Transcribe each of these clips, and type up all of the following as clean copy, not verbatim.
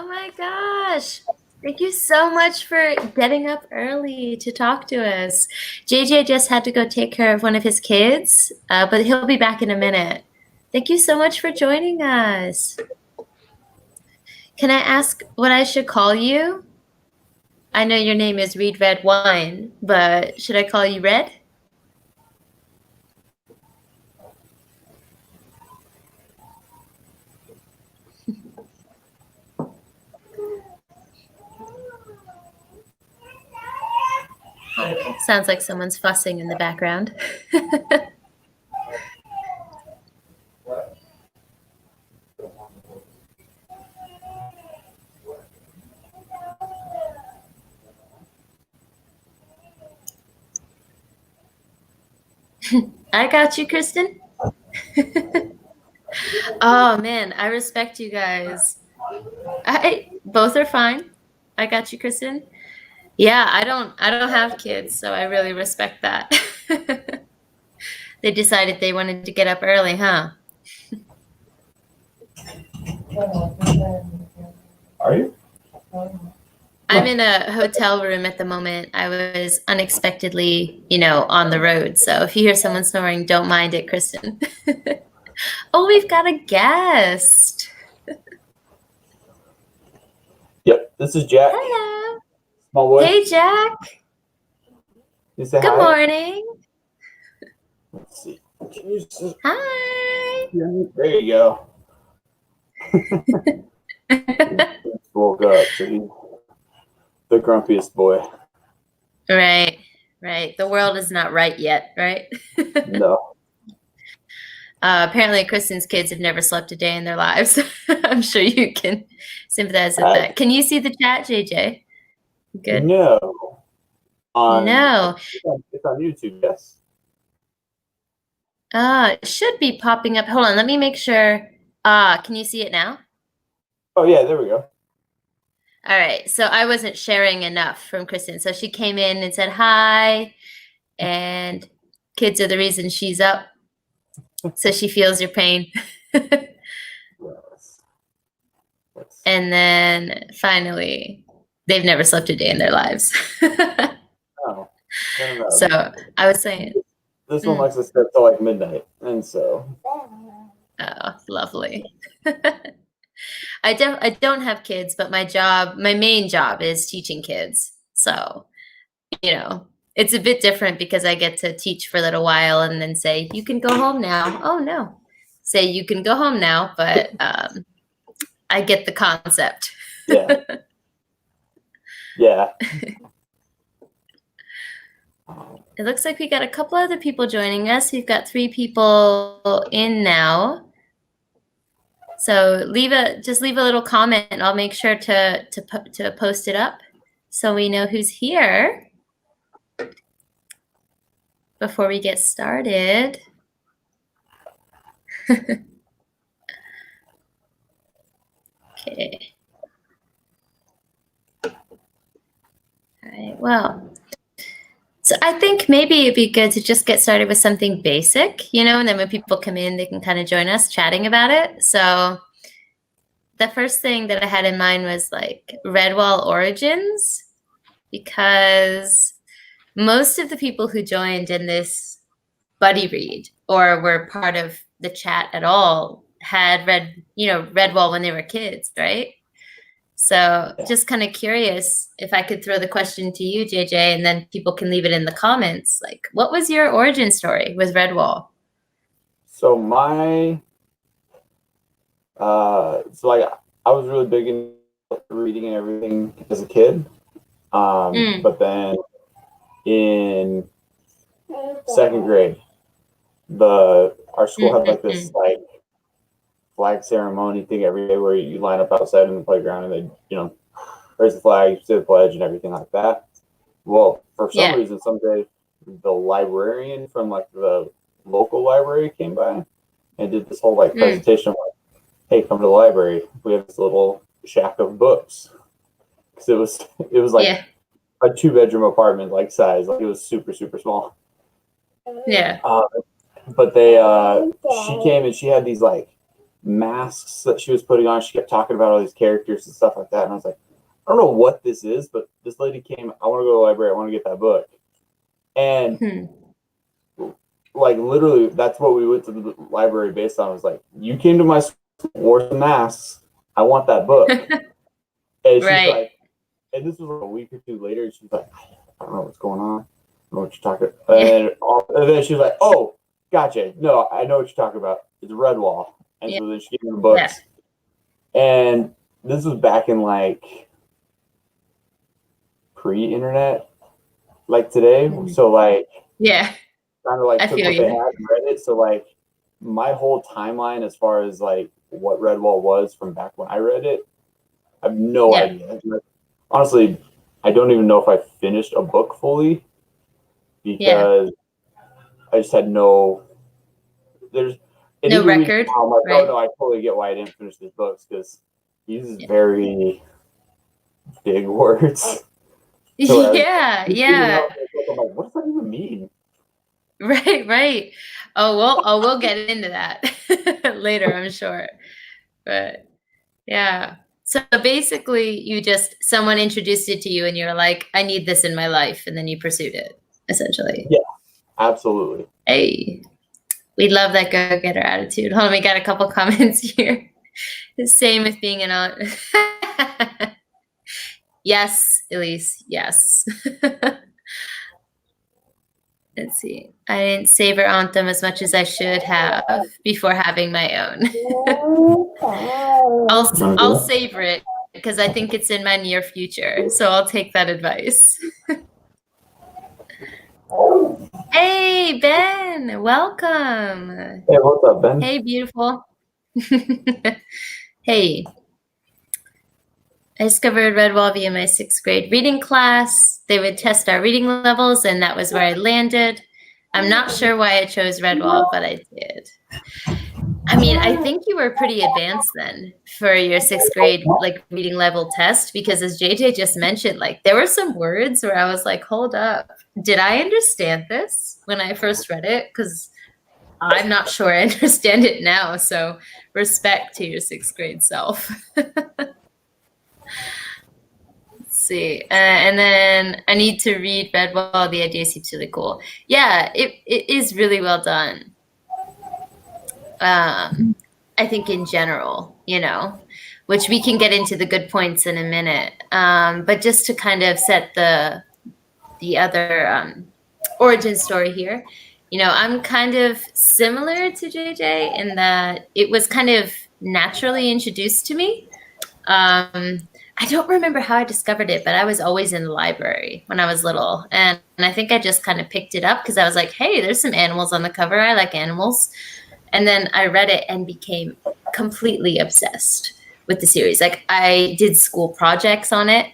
Oh my gosh. Thank you so much for getting up early to talk to us. JJ just had to go take care of one of his kids, but he'll be back in a minute. Thank you so much for joining us. Can I ask what I should call you? I know your name is Reed Red Wine, but should I call you Red? Oh, sounds like someone's fussing in the background. I got you, Kristen. Oh man, I respect you guys. Both are fine. I got you, Kristen. Yeah, I don't have kids, so I really respect that. They decided they wanted to get up early, huh? Are you? I'm in a hotel room at the moment. I was unexpectedly, on the road. So if you hear someone snoring, don't mind it, Kristen. Oh, we've got a guest. Yep, this is Jack. Hello. Small boy. Hey, Jack. You say Good hi? morning. Let's see. Hi. There you go. He woke up, so he's the grumpiest boy. Right. The world is not right yet, right? No. Apparently, Kristen's kids have never slept a day in their lives. I'm sure you can sympathize with that. Can you see the chat, JJ? Good. No. No. It's on YouTube, yes. It should be popping up. Hold on, let me make sure. Can you see it now? Oh, yeah, there we go. All right, so I wasn't sharing enough from Kristen. So she came in and said hi, and kids are the reason she's up. So she feels your pain. Yes. And then finally, they've never slept a day in their lives. Oh, I don't know. So I was saying. This one likes to stay till like midnight, and so. Oh, lovely. I don't have kids, but my main job is teaching kids. So, it's a bit different because I get to teach for a little while and then say, you can go home now. Oh, no. Say, you can go home now, but I get the concept. Yeah. Yeah. It looks like we got a couple other people joining us. We've got 3 people in now. So just leave a little comment, and I'll make sure to post it up so we know who's here before we get started. Okay. All right. Well, so I think maybe it'd be good to just get started with something basic, and then when people come in, they can kind of join us chatting about it. So the first thing that I had in mind was like Redwall Origins, because most of the people who joined in this buddy read or were part of the chat at all had read Redwall when they were kids, right? So just kind of curious if I could throw the question to you, JJ, and then people can leave it in the comments. Like, what was your origin story with Redwall? So I was really big in reading and everything as a kid. But then in 2nd grade, our school had like this like flag ceremony thing every day where you line up outside in the playground and they raise the flag, say the pledge, and everything like that. Well, for some reason, someday the librarian from like the local library came by and did this whole like presentation like, hey, come to the library, we have this little shack of books, because it was like a 2-bedroom apartment like size, like it was super small. But she came and she had these like masks that she was putting on. She kept talking about all these characters and stuff like that. And I was like, I don't know what this is, but this lady came, I want to go to the library. I want to get that book. And like literally that's what we went to the library based on. I was like, you came to my school, wore some masks. I want that book. And she's like, and this was like a week or two later, and she's like, I don't know what's going on. I don't know what you're talking about. And then she was like, oh, gotcha. No, I know what you're talking about. It's Redwall. And so then she gave me the books. And this was back in like pre-internet, like today. So like, kind of like took what they had and read it. So like my whole timeline as far as like what Redwall was from back when I read it, I have no idea. Honestly, I don't even know if I finished a book fully because I just had no record. I'm like, oh no, I totally get why I didn't finish this book because he uses very big words. So I'm like, what does that even mean? Right. We'll get into that later, I'm sure. But yeah. So basically someone introduced it to you and you're like, I need this in my life, and then you pursued it, essentially. Yeah, absolutely. Hey, we love that go-getter attitude. Hold on, we got a couple comments here. The same with being an aunt. Yes, Elise, yes. Let's see. I didn't savor Anthem as much as I should have before having my own. I'll savor it because I think it's in my near future. So I'll take that advice. Hey, Ben, welcome. Hey, what's up, Ben? Hey, beautiful. Hey. I discovered Redwall via my 6th grade reading class. They would test our reading levels, and that was where I landed. I'm not sure why I chose Redwall, but I did. I mean, I think you were pretty advanced then for your 6th grade like reading level test, because as JJ just mentioned, like there were some words where I was like, hold up, did I understand this when I first read it? Because I'm not sure I understand it now. So respect to your 6th grade self. See, and then I need to read Redwall. The idea seems really cool. Yeah, it is really well done. I think in general, which we can get into the good points in a minute. But just to kind of set the other origin story here, I'm kind of similar to JJ in that it was kind of naturally introduced to me. I don't remember how I discovered it, but I was always in the library when I was little. And I think I just kind of picked it up because I was like, hey, there's some animals on the cover. I like animals. And then I read it and became completely obsessed with the series. Like I did school projects on it.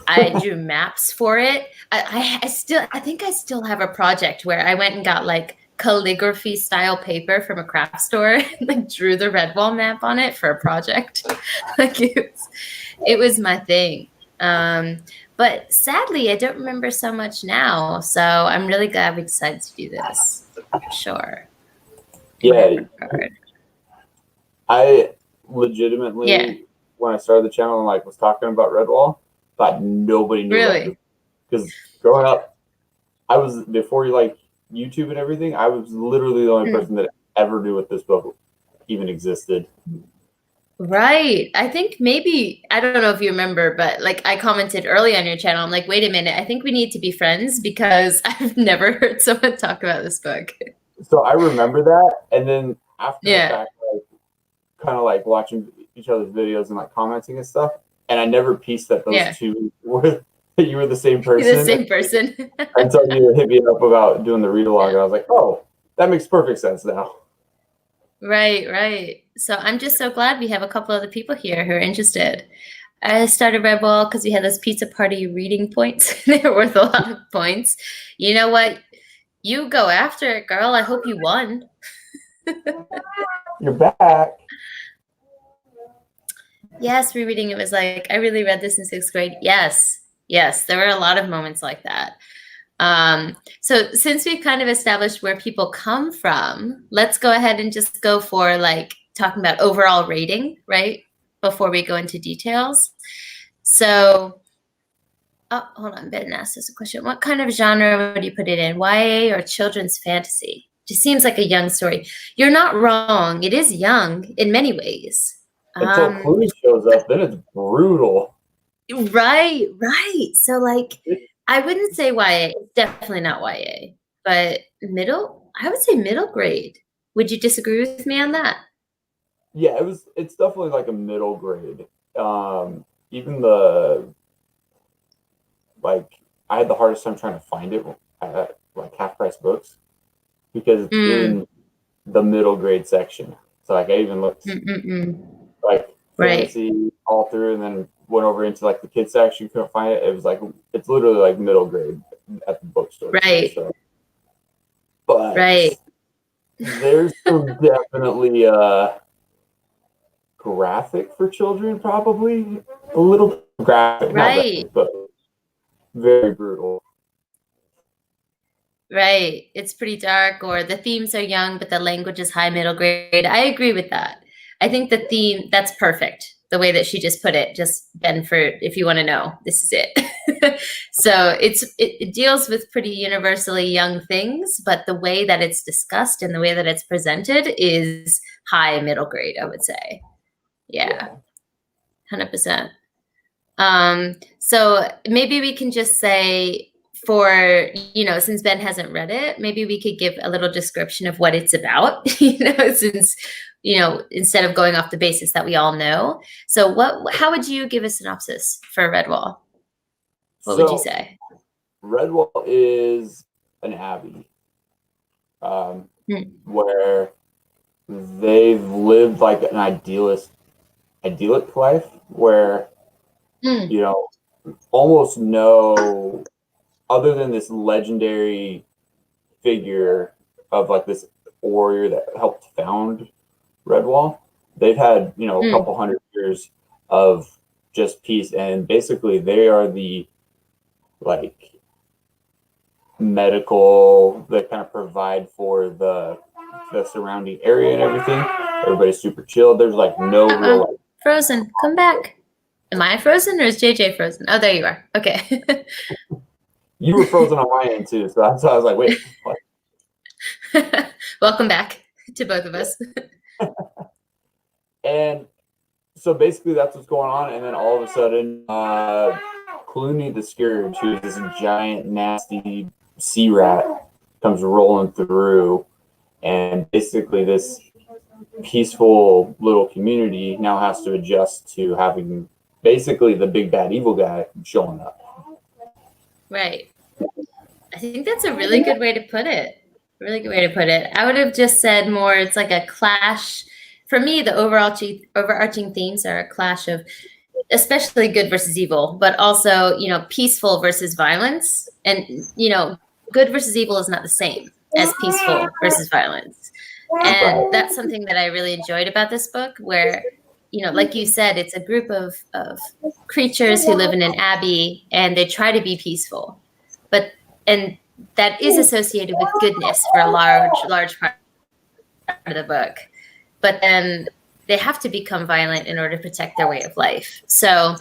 I drew maps for it. I think I still have a project where I went and got like calligraphy style paper from a craft store and like drew the Redwall map on it for a project. Like it was my thing. But sadly, I don't remember so much now. So I'm really glad we decided to do this. Sure. Yeah. I legitimately, when I started the channel and like was talking about Redwall, thought nobody knew. Really? Because growing up, I was, before like YouTube and everything, I was literally the only person that ever knew what this book even existed. Right. I think maybe, I don't know if you remember, but like I commented early on your channel, I'm like, wait a minute, I think we need to be friends because I've never heard someone talk about this book. So I remember that. And then after the fact, like, kind of like watching each other's videos and like commenting and stuff. And I never pieced that those two were, that you were the same person. The same person. Until you hit me up about doing the read along. And I was like, oh, that makes perfect sense now. Right. So I'm just so glad we have a couple other people here who are interested. I started Redwall because we had those pizza party reading points. They're worth a lot of points. You know what? You go after it, girl. I hope you won. You're back. Yes, rereading it was like, I really read this in 6th grade. Yes. There were a lot of moments like that. So since we've kind of established where people come from, let's go ahead and just go for like talking about overall rating, right? Before we go into details. So, oh, hold on, Ben asked us a question. What kind of genre would you put it in? YA or children's fantasy? Just seems like a young story. You're not wrong. It is young in many ways. Until Cluny shows up, then it's brutal. Right. So, like, I wouldn't say YA. Definitely not YA. But middle? I would say middle grade. Would you disagree with me on that? Yeah, it's definitely like a middle grade. Even the, like, I had the hardest time trying to find it at like half price books because it's in the middle grade section. So like I even looked like fantasy all through, and then went over into like the kids section. Couldn't find it. It was like it's literally like middle grade at the bookstore. Right. So. But there's some definitely graphic for children, probably a little graphic, not graphic, but very brutal. Right. It's pretty dark, or the themes are young, but the language is high middle grade. I agree with that. I think the theme, that's perfect. The way that she just put it, just Ben, for if you want to know, this is it. So it deals with pretty universally young things, but the way that it's discussed and the way that it's presented is high middle grade, I would say. Yeah. 100%. So maybe we can just say, for, since Ben hasn't read it, maybe we could give a little description of what it's about, since, instead of going off the basis that we all know. So how would you give a synopsis for Redwall? What would you say? Redwall is an abbey, where they've lived like an idyllic life where, almost no, other than this legendary figure of like this warrior that helped found Redwall, they've had, a couple hundred years of just peace. And basically they are the like medical that kind of provide for the surrounding area and everything. Everybody's super chill. There's like no real like, Frozen, come back. Am I frozen or is JJ frozen? Oh, there you are. Okay. You were frozen on my end too, so that's why I was like, wait, what? Welcome back to both of us. And so basically that's what's going on, and then all of a sudden, Cluny the Scourge, who's this giant, nasty sea rat, comes rolling through, and basically this peaceful little community now has to adjust to having basically the big bad evil guy showing up. Right. I think that's a really good way to put it. Really good way to put it. I would have just said more, it's like a clash. For me, the overarching themes are a clash of especially good versus evil, but also, peaceful versus violence. And, good versus evil is not the same as peaceful versus violence. And that's something that I really enjoyed about this book, where, like you said, it's a group of creatures who live in an abbey and they try to be peaceful. And that is associated with goodness for a large part of the book. But then they have to become violent in order to protect their way of life. So,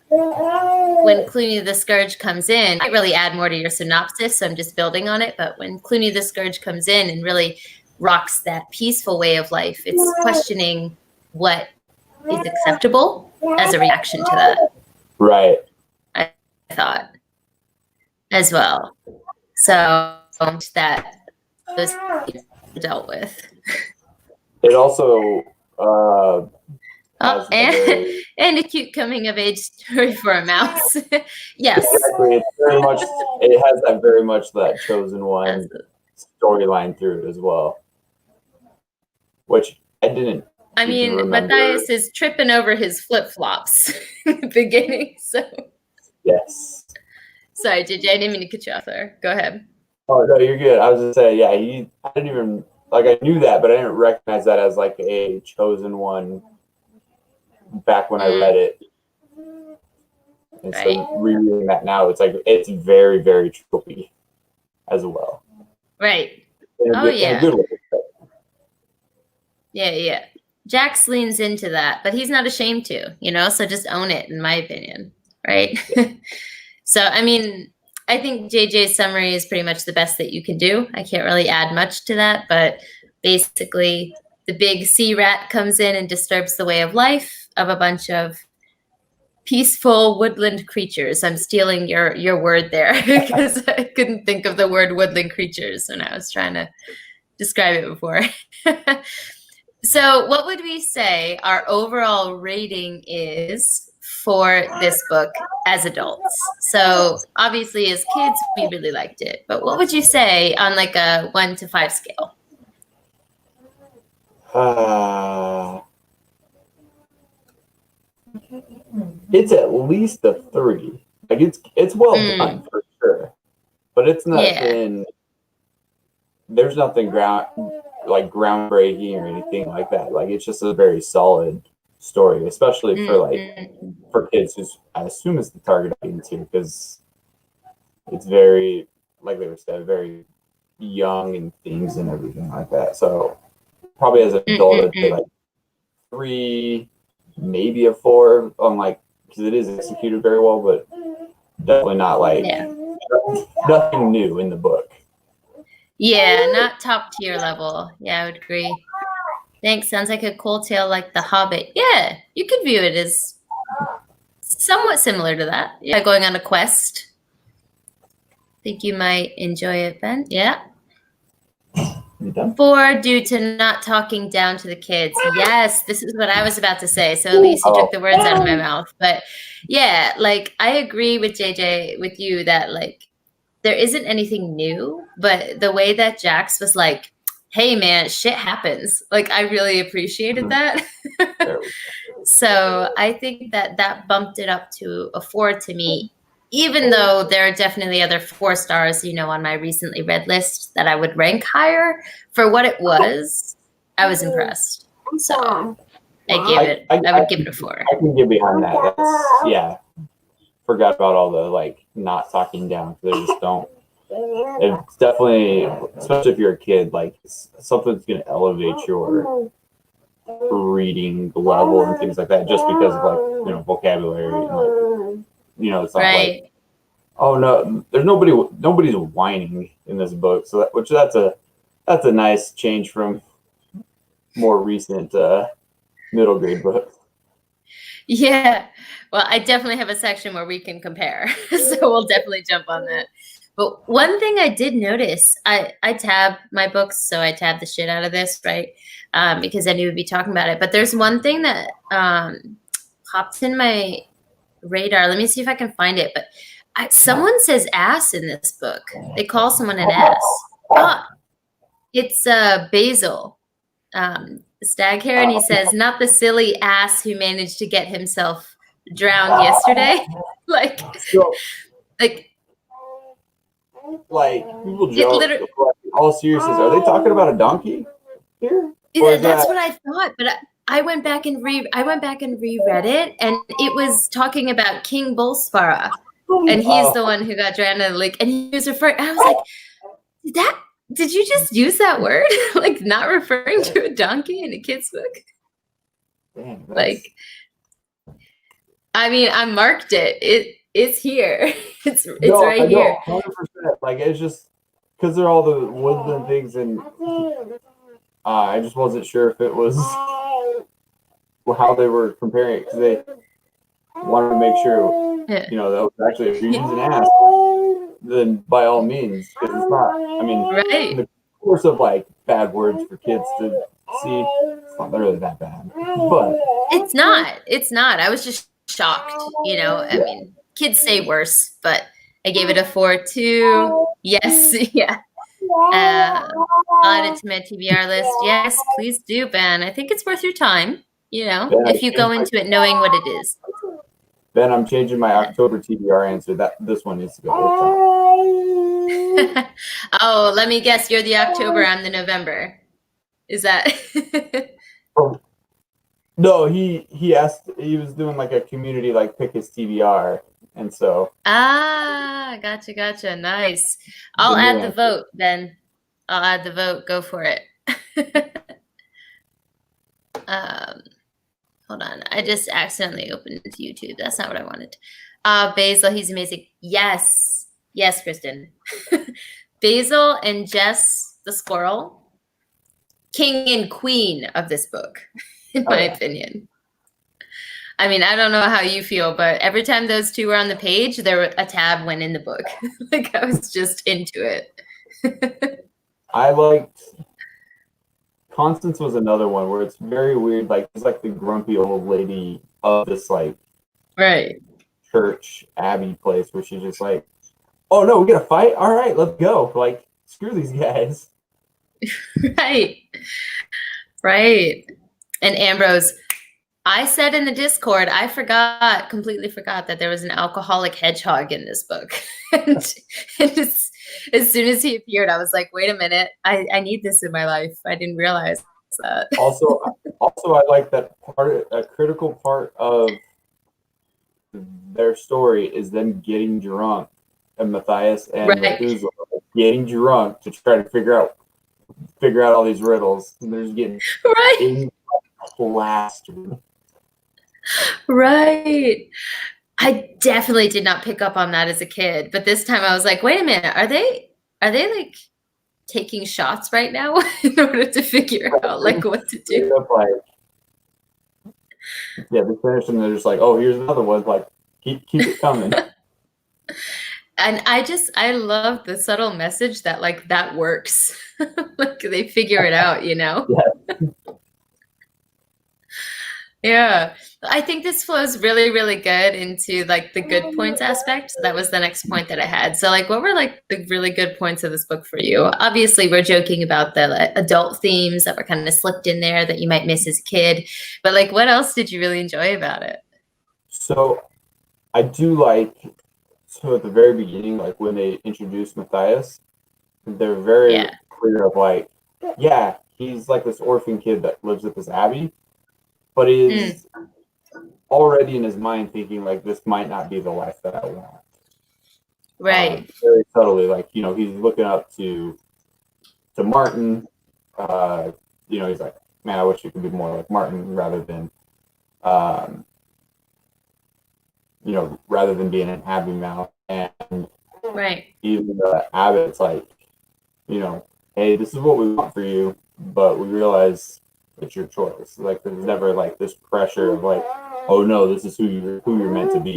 when Cluny the Scourge comes in, I can't really add more to your synopsis, so I'm just building on it. But when Cluny the Scourge comes in and really rocks that peaceful way of life, it's questioning what is acceptable as a reaction to that. Right. I thought as well. So that was dealt with. It also and a cute coming of age story for a mouse. Yes. Exactly. It has that very much that chosen one storyline through it as well. Which I didn't. I mean, Matthias is tripping over his flip-flops in the beginning, so. Yes. Sorry, JJ, I didn't mean to cut you off there. Go ahead. Oh, no, you're good. I was just saying, yeah, I didn't even, like, I knew that, but I didn't recognize that as, like, a chosen one back when I read it. And so rereading that now, it's like, it's very, very tropey as well. Right. In a good way. Yeah. Jax leans into that, but he's not ashamed to, so just own it, in my opinion. Right? So, I mean, I think JJ's summary is pretty much the best that you can do. I can't really add much to that, but basically, the big sea rat comes in and disturbs the way of life of a bunch of peaceful woodland creatures. I'm stealing your word there because I couldn't think of the word woodland creatures when I was trying to describe it before. So, what would we say our overall rating is for this book as adults? So, obviously, as kids, we really liked it. But what would you say on like a 1 to 5 scale? It's at least a 3. Like it's well done for sure, but it's nothing. There's nothing groundbreaking or anything like that. Like it's just a very solid story, especially for kids, who I assume is the target audience here, because it's very, like they were said, very young in themes and everything like that. So probably as an adult, I'd say like 3, maybe a 4 on because it is executed very well, but definitely not nothing new in the book. Yeah, not top tier level. Yeah, I would agree. Thanks. Sounds like a cool tale like The Hobbit. Yeah, you could view it as somewhat similar to that. Yeah, going on a quest. Think you might enjoy it, Ben? Yeah. 4 due to not talking down to the kids. Yes, this is what I was about to say. So at least you took the words out of my mouth. But yeah, I agree with JJ, with you, that there isn't anything new, but the way that Jax was like, hey man, shit happens. I really appreciated that. So I think that bumped it up to a 4 to me, even though there are definitely other 4 stars, on my recently read list that I would rank higher. For what it was, I was impressed. So I would give it a 4. I can get behind that. Forgot about all the not talking down. They just don't. It's definitely, especially if you're a kid, something that's going to elevate your reading level and things like that, just because of vocabulary and it's not right. Oh no, there's nobody's whining in this book, so that's a nice change from more recent middle grade books. Yeah, well, I definitely have a section where we can compare, so we'll definitely jump on that. But one thing I did notice, I tab my books, so I tab the shit out of this, right? Because I knew we'd be talking about it. But there's one thing that popped in my radar. Let me see if I can find it. But someone says ass in this book. They call someone an ass. Oh, it's Basil, Staghair, and he says, "Not the silly ass who managed to get himself drowned yesterday." People joke. All seriousness, are they talking about a donkey here? That's what I thought, but I went back and reread it, and it was talking about King Bolsfara, and he's the one who got drowned in the lake, and he was referring. I was like, did you just use that word? Not referring to a donkey in a kid's book? Damn, I mean, I marked it. It's here. It's right here. 100%. It's just because they're all the woodland things, and I just wasn't sure if it was how they were comparing it, because they wanted to make sure, that was actually, if you're using ass, then by all means, because it's not. I mean, right. In the course of bad words for kids to see, it's not really that bad. But it's not. It's not. I was just shocked. I mean, kids say worse, but I gave it a 4 too. Yes, yeah. I'll add it to my TBR list. Yes, please do, Ben. I think it's worth your time. If you go into it knowing what it is. Ben, I'm changing my October TBR answer. This one needs to go. Oh, let me guess. You're the October. I'm the November. Is that? No, he asked. He was doing a community pick his TBR, and so. Gotcha. Nice. I'll add the vote, Ben. I'll add the vote. Go for it. Hold on. I just accidentally opened YouTube. That's not what I wanted. Basil, he's amazing. Yes. Yes, Kristen. Basil and Jess the squirrel, king and queen of this book, in my opinion. I mean, I don't know how you feel, but every time those two were on the page, a tab went in the book. Like, I was just into it. I liked Constance was another one where it's very weird. Like, it's like the grumpy old lady of this, like, right, church abbey place where she's just like, oh no, we gotta fight? All right, let's go. Like, screw these guys. Right. Right. And Ambrose, I said in the Discord, I completely forgot that there was an alcoholic hedgehog in this book. and as soon as he appeared, I was like, wait a minute, I need this in my life. I didn't realize that. Also, I like that a critical part of their story is them getting drunk, and Matthias and Methuselah getting drunk to try to figure out all these riddles. And they're just getting plastered. Right. I definitely did not pick up on that as a kid, but this time I was like, wait a minute, are they like taking shots right now in order to figure out like what to do? Like, yeah, they finish and they're just like, oh, here's another one. Like, keep it coming. And I love the subtle message that like that works. Like they figure it out, you know? Yeah. Yeah. I think this flows really, really good into like the good points aspect. So that was the next point that I had. So like what were like the really good points of this book for you? Obviously we're joking about the like, adult themes that were kind of slipped in there that you might miss as a kid. But like what else did you really enjoy about it? So I do like, so at the very beginning, like when they introduced Matthias, they're very clear of like, yeah, he's like this orphan kid that lives at this abbey, but he's already in his mind thinking like this might not be the life that I want. Right. Very subtly, like, you know, he's looking up to Martin. You know, he's like, man, I wish you could be more like Martin rather than you know, rather than being an abbey mouth. And even the abbot's like, you know, hey, this is what we want for you, but we realize it's your choice. Like there's never like this pressure of like, oh no, this is who you're meant to be.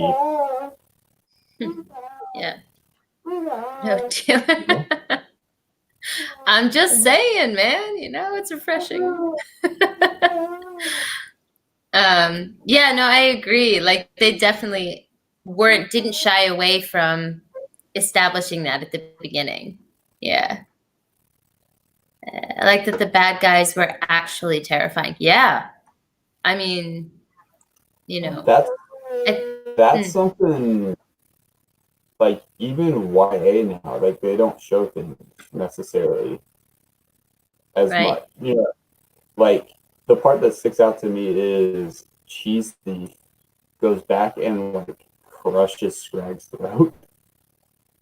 Yeah. No, I'm just saying, man, you know, it's refreshing. Yeah, no, I agree. Like they definitely didn't shy away from establishing that at the beginning. Yeah. I like that the bad guys were actually terrifying. Yeah. I mean, you know. That's something like even YA now, like they don't show things necessarily as much. You know, like the part that sticks out to me is Cheese Thief goes back and like crushes Scragg's throat.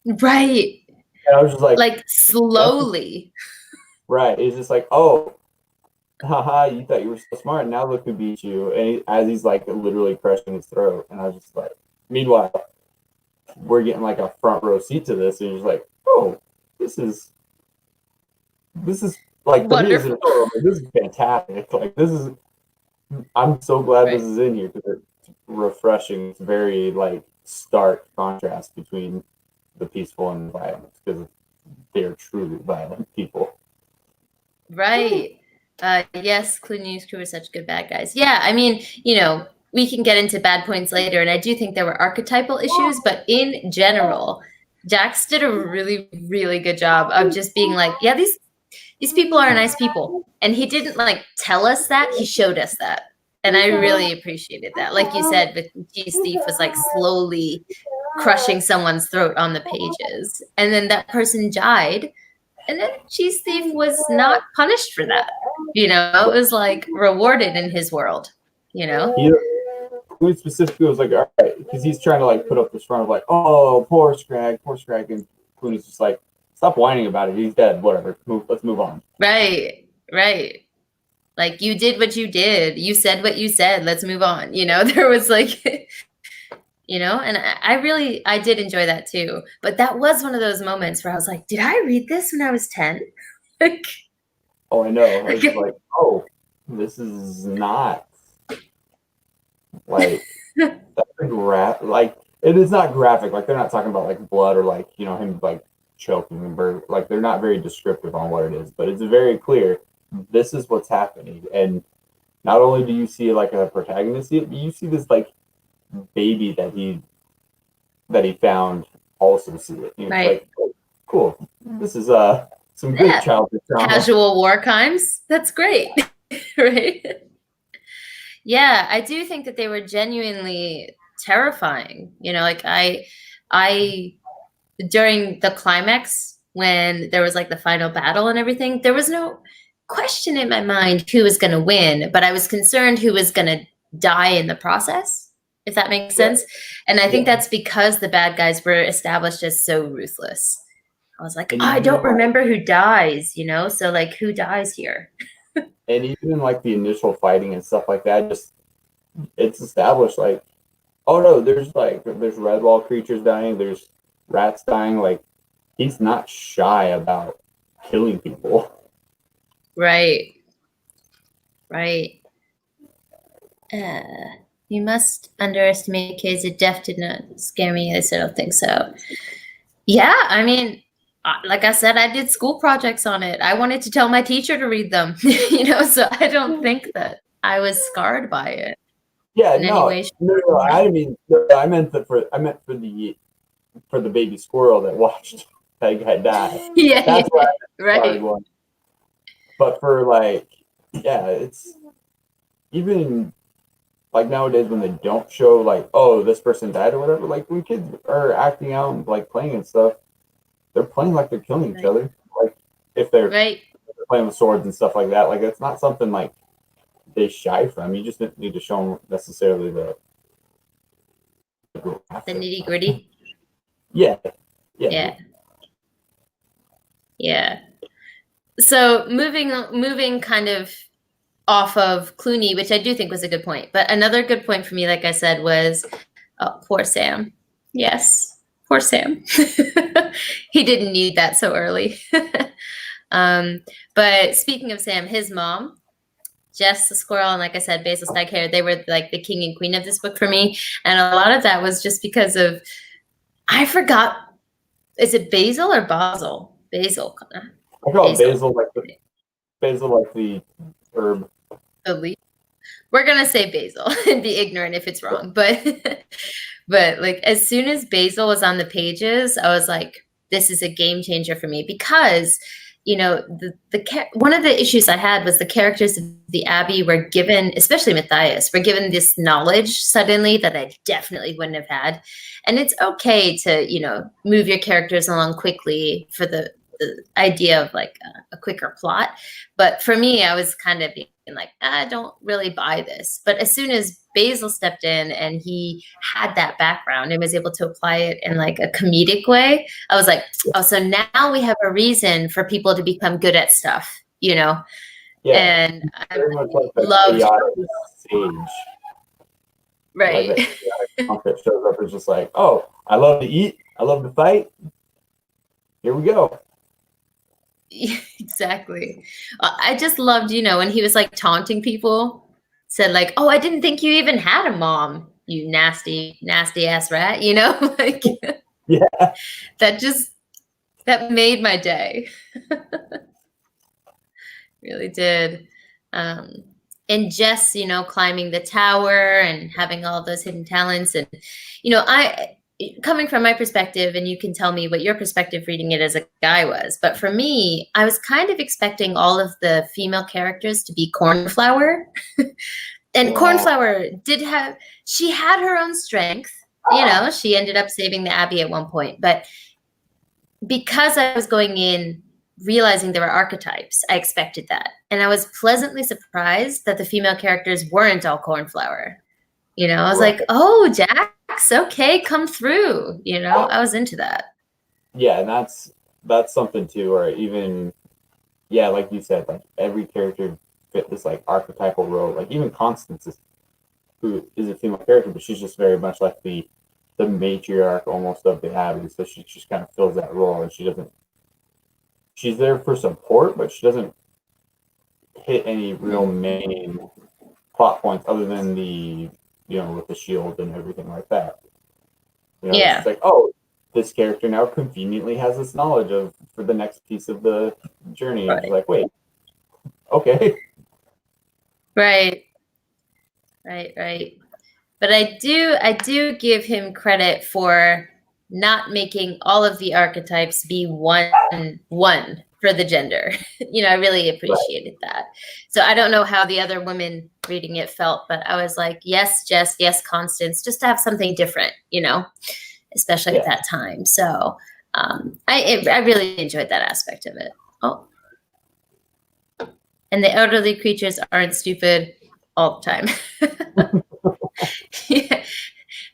Right. And I was just like slowly. Right. It's just like, oh, haha, you thought you were so smart. Now look who beat you. And as he's like literally crushing his throat. And I was just like, meanwhile, we're getting like a front row seat to this. And you're just like, oh, this is like, wonderful. This is fantastic. Like, I'm so glad this is in here because it's refreshing. It's very like stark contrast between the peaceful and the violent because they're truly violent people. Right. Yes, Cluny's crew are such good bad guys. Yeah, I mean, you know, we can get into bad points later, and I do think there were archetypal issues, but in general, Jax did a really, really good job of just being like, yeah, these people are nice people. And he didn't like tell us that, he showed us that. And I really appreciated that. Like you said, the Cheese Thief was like slowly crushing someone's throat on the pages. And then that person died. And then Cheese Thief was not punished for that. You know, it was like rewarded in his world, you know? He specifically was like, all right, because he's trying to like put up this front of like, oh, poor Scrag. And Cluny's just like, stop whining about it. He's dead. Whatever. Let's move on. Right. Like, you did what you did. You said what you said. Let's move on. You know, there was like, you know, and I did enjoy that too. But that was one of those moments where I was like, did I read this when I was 10? Like, Oh, I know. I was like, oh, this is not like that's like it is not graphic. Like they're not talking about like blood or like, you know, him like choking and bird. Like they're not very descriptive on what it is, but it's very clear. This is what's happening, and not only do you see like a protagonist, you see this like baby that he found also see it. And right. Like, oh, cool. This is some good childhood trauma. Casual war crimes. That's great. Right. Yeah, I do think that they were genuinely terrifying. You know, like I during the climax when there was like the final battle and everything, there was no question in my mind who was going to win, but I was concerned who was going to die in the process, if that makes sense. And I think that's because the bad guys were established as so ruthless. I was like, I don't remember who dies, you know? So like, who dies here? And even like the initial fighting and stuff like that, just it's established like, oh no, there's Redwall creatures dying, there's rats dying. Like he's not shy about killing people. Right. You must underestimate kids. It def did not scare me. I don't think so. Yeah, I mean, like I said, I did school projects on it. I wanted to tell my teacher to read them, you know, so I don't think that I was scarred by it. Yeah, no, I mean, I meant for the baby squirrel that watched that guy die. Yeah, that's why right. One. But for like, yeah, it's even like nowadays when they don't show like, oh, this person died or whatever. Like when kids are acting out and like playing and stuff, they're playing like they're killing each other. Like if they're playing with swords and stuff like that. Like it's not something like they shy from. You just didn't need to show them necessarily the nitty gritty. Yeah. So moving kind of off of Cluny, which I do think was a good point. But another good point for me, like I said, was poor Sam. Yes, poor Sam. He didn't need that so early. But speaking of Sam, his mom, Jess the squirrel, and like I said, Basil Staghair, they were like the king and queen of this book for me. And a lot of that was just because of, I forgot, is it Basil or Basil? Basil. I call it basil like the herb. The leaf. We're gonna say basil and be ignorant if it's wrong, but like as soon as basil was on the pages, I was like, this is a game changer for me because, you know, one of the issues I had was the characters of the Abbey were given, especially Matthias, were given this knowledge suddenly that I definitely wouldn't have had. And it's okay to, you know, move your characters along quickly for the idea of like a quicker plot. But for me, I was kind of being like, I don't really buy this. But as soon as Basil stepped in and he had that background and was able to apply it in like a comedic way, I was like, oh, so now we have a reason for people to become good at stuff, you know? Yeah. And I loved sage. Right. Like that shows up as just like, oh, I love to eat, I love to fight. Here we go. Exactly. I just loved, you know, when he was like taunting people, said like, oh, I didn't think you even had a mom, you nasty ass rat, you know? Like, yeah, that made my day. Really did. And Jess, you know, climbing the tower and having all those hidden talents. And, you know, coming from my perspective, and you can tell me what your perspective reading it as a guy was, but for me, I was kind of expecting all of the female characters to be Cornflower. And Cornflower she had her own strength, you know, she ended up saving the Abbey at one point, but because I was going in realizing there were archetypes, I expected that. And I was pleasantly surprised that the female characters weren't all Cornflower. You know, I was like, oh, Jax, okay, come through. You know, I was into that. Yeah, and that's something too, or even, yeah, like you said, like every character fit this like archetypal role. Like even Constance who is a female character, but she's just very much like the matriarch almost of the Abbey. So she just kind of fills that role, and she's there for support, but she doesn't hit any real main plot points other than with the shield and everything like that. It's like, oh, this character now conveniently has this knowledge of for the next piece of the journey. Right. And it's like, wait, okay. Right. But I do give him credit for not making all of the archetypes be one for the gender. I really appreciated that. So I don't know how the other women reading it felt, but I was like, yes, Jess, yes, Constance, just to have something different, especially at that time. So I really enjoyed that aspect of it. Oh. And the elderly creatures aren't stupid all the time. Yeah.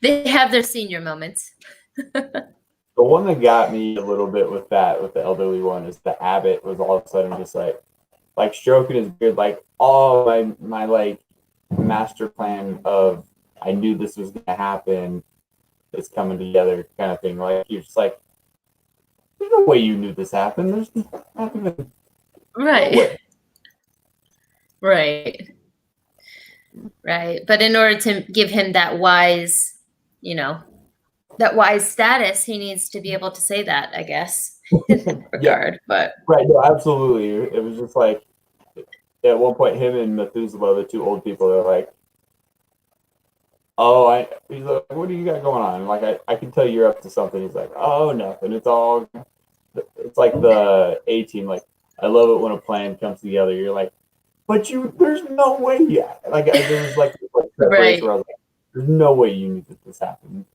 They have their senior moments. The one that got me a little bit with the elderly one is the abbot was all of a sudden just like stroking his beard, like all my like master plan of I knew this was gonna happen is coming together kind of thing. Like you're just like, there's no way you knew this happened. There's not even right. Right. But in order to give him that wise status, he needs to be able to say that, I guess, in that regard. But right, no, absolutely. It was just like at one point, him and Methuselah, the two old people, are like, "Oh, he's like, what do you got going on?" Like, I can tell you're up to something. He's like, "Oh, nothing. It's like the A-Team. Like, I love it when a plan comes together. You're like, but there's no way yet. Like, there was like right. Where I was like, there's no way you knew that this happened.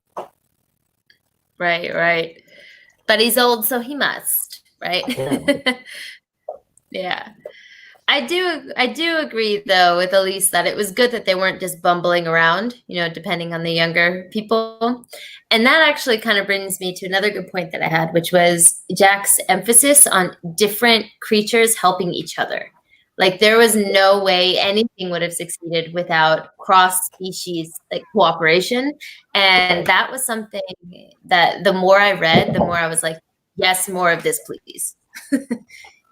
Right. But he's old, so he must, right? Yeah. I do agree though with Elise that it was good that they weren't just bumbling around, depending on the younger people. And that actually kind of brings me to another good point that I had, which was Jack's emphasis on different creatures helping each other. Like there was no way anything would have succeeded without cross-species like cooperation. And that was something that the more I read, the more I was like, yes, more of this, please.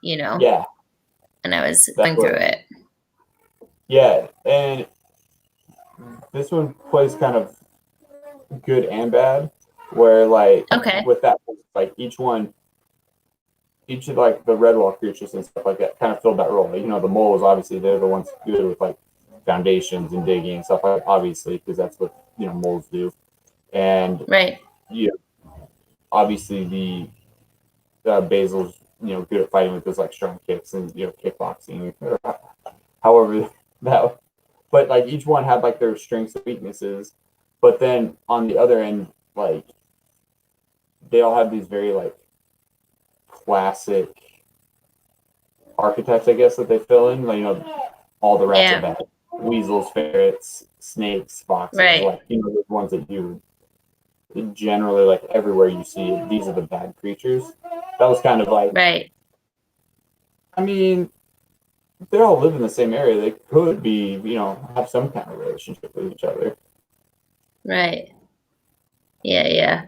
Yeah. And I was going through it. Yeah, and this one plays kind of good and bad, where like with that, like each of like the Redwall creatures and stuff like that kind of filled that role. Like, the moles, obviously, they're the ones good with like foundations and digging and stuff like that, obviously, because that's what moles do. And obviously the Basil's good at fighting with those like strong kicks and kickboxing, however that. But like each one had like their strengths and weaknesses. But then on the other end, like they all have these very like classic archetypes, I guess, that they fill in. Like all the rats are bad, weasels, ferrets, snakes, foxes, like those ones that you generally like everywhere you see it, these are the bad creatures. That was kind of like I mean, they all live in the same area. They could be, have some kind of relationship with each other. Right. Yeah.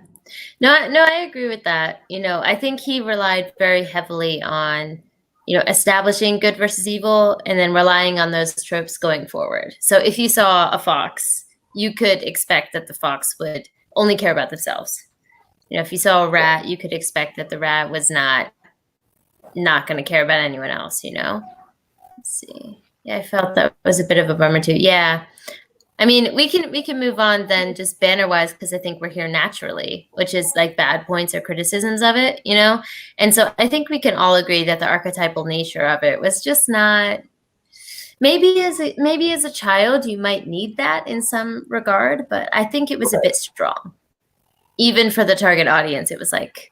No, I agree with that. I think he relied very heavily on, establishing good versus evil and then relying on those tropes going forward. So if you saw a fox, you could expect that the fox would only care about themselves. If you saw a rat, you could expect that the rat was not going to care about anyone else, Let's see. Yeah, I felt that was a bit of a bummer too. Yeah. I mean, we can move on then just banner-wise because I think we're here naturally, which is like bad points or criticisms of it, And so I think we can all agree that the archetypal nature of it was just not maybe as a child you might need that in some regard, but I think it was a bit strong. Even for the target audience, it was like,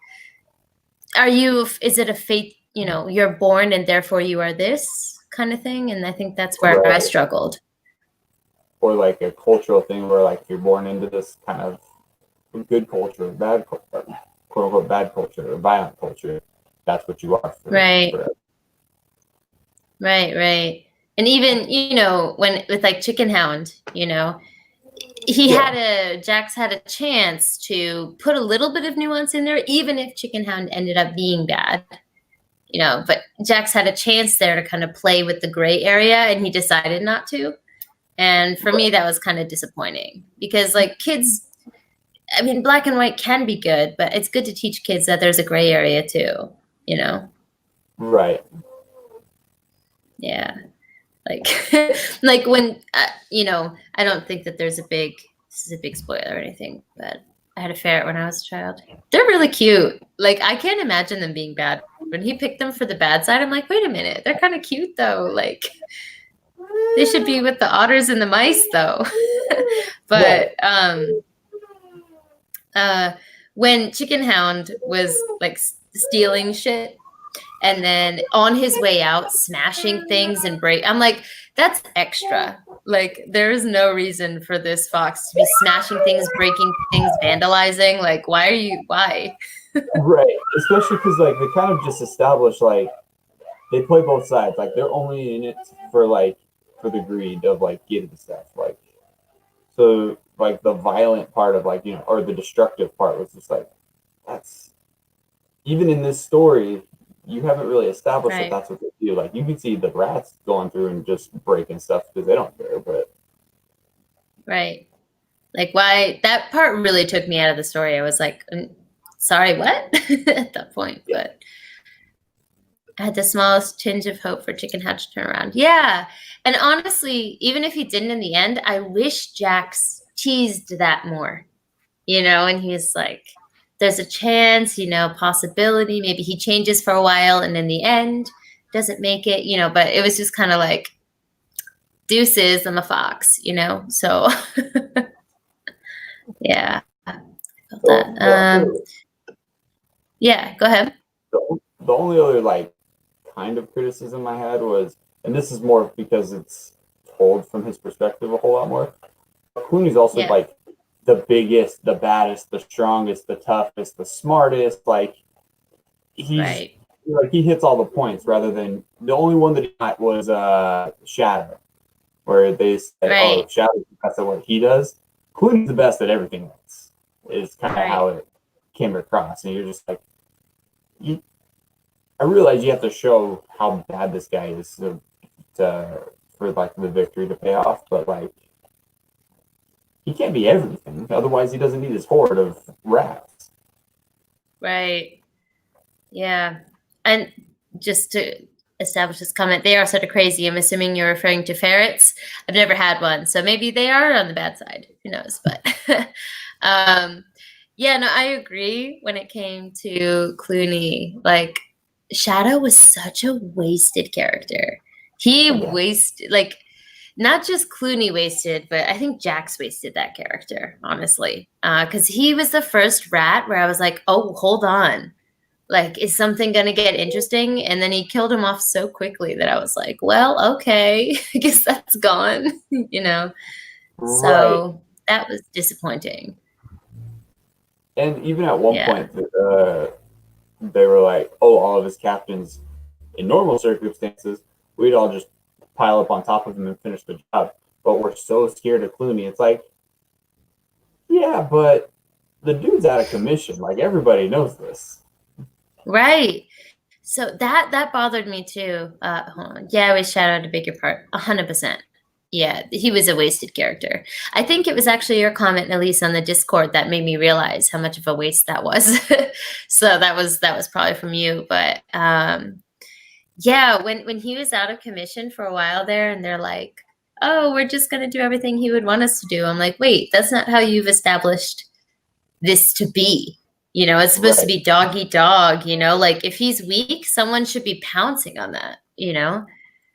is it a fate, you're born and therefore you are this kind of thing? And I think that's where I struggled. Or like a cultural thing where like you're born into this kind of good culture, bad quote unquote bad culture or violent culture. That's what you are. Right. And even, you know, when with like Chicken Hound, you know, Jax had a chance to put a little bit of nuance in there, even if Chicken Hound ended up being bad, you know, but Jax had a chance there to kind of play with the gray area, and he decided not to. And for me, that was kind of disappointing because, like, kids, I mean, black and white can be good, but it's good to teach kids that there's a gray area too, you know? Right. Yeah. Like, like when, you know, I don't think that this is a big spoiler or anything, but I had a ferret when I was a child. They're really cute. Like, I can't imagine them being bad. When he picked them for the bad side, I'm like, wait a minute, they're kind of cute though. Like, they should be with the otters and the mice though. But when Chicken Hound was like stealing shit and then on his way out smashing things and I'm like, that's extra. Like, there's no reason for this fox to be smashing things, breaking things, vandalizing. Like, why? Right. Especially because, like, they kind of just established, like, they play both sides. Like, they're only in it for, like, for the greed of, like, getting stuff. Like, so, like, the violent part of, like, you know, or the destructive part was just like, that's, even in this story, you haven't really established that that's what they do. Like, you can see the rats going through and just breaking stuff because they don't care, but. Right. Like, why? That part really took me out of the story. I was like, sorry, what? At that point, but I had the smallest tinge of hope for Chicken Hound to turn around. Yeah. And honestly, even if he didn't in the end, I wish Jax teased that more, you know, and he's like, there's a chance, you know, possibility. Maybe he changes for a while and in the end doesn't make it, you know, but it was just kind of like, deuces, I'm a fox, you know? So, yeah. Yeah, go ahead. The only other, like, kind of criticism I had was, and this is more because it's told from his perspective a whole lot more. Cluny's also like the biggest, the baddest, the strongest, the toughest, the smartest. Like, he's like, he hits all the points rather than the only one that he got was Shadow, where they said, "Oh, Shadow, that's what he does." Cluny's the best at everything else. Is kind of how it came across, and you're just like, I realize you have to show how bad this guy is for, like, the victory to pay off, but, like, he can't be everything. Otherwise, he doesn't need his horde of rats. Right. Yeah. And just to establish this comment, they are sort of crazy. I'm assuming you're referring to ferrets. I've never had one, so maybe they are on the bad side. Who knows? But yeah, no, I agree when it came to Cluny. Like, Shadow was such a wasted character. He wasted, like, not just Cluny wasted, but I think Jax wasted that character, honestly. Because he was the first rat where I was like, oh, hold on. Like, is something going to get interesting? And then he killed him off so quickly that I was like, well, okay, I guess that's gone, you know? So that was disappointing. And even at one point, they were like, oh, all of his captains, in normal circumstances, we'd all just pile up on top of him and finish the job. But we're so scared of Cluny. It's like, yeah, but the dude's out of commission. Like, everybody knows this. Right. So that bothered me too. Hold on. Yeah, we shout out a bigger part. 100%. Yeah, he was a wasted character. I think it was actually your comment, Elise, on the Discord that made me realize how much of a waste that was. So that was probably from you. But yeah, when he was out of commission for a while there, and they're like, "Oh, we're just gonna do everything he would want us to do," I'm like, "Wait, that's not how you've established this to be." You know, it's supposed to be dog eat dog. You know, like, if he's weak, someone should be pouncing on that. You know,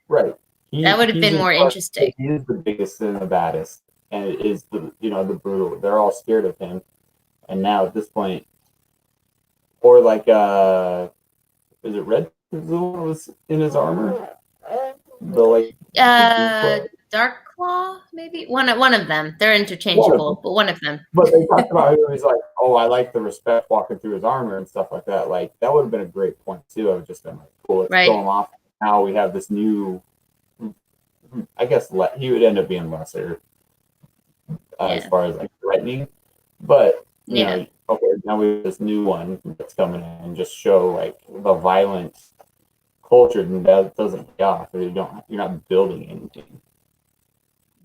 right. That would have been more interesting. He is the biggest and the baddest, and it is the the brutal. They're all scared of him, and now at this point, or like is it Red? The one was in his armor. Dark Claw, maybe one of them. They're interchangeable, but one of them. But they talked about how he was like, "Oh, I like the respect walking through his armor and stuff like that." Like, that would have been a great point too. I would just been like, "Cool, let's throw him off." Now we have this new I guess he would end up being lesser as far as like threatening. But you know, okay, now we have this new one that's coming in and just show like the violent culture, and that doesn't pay off. You're not building anything.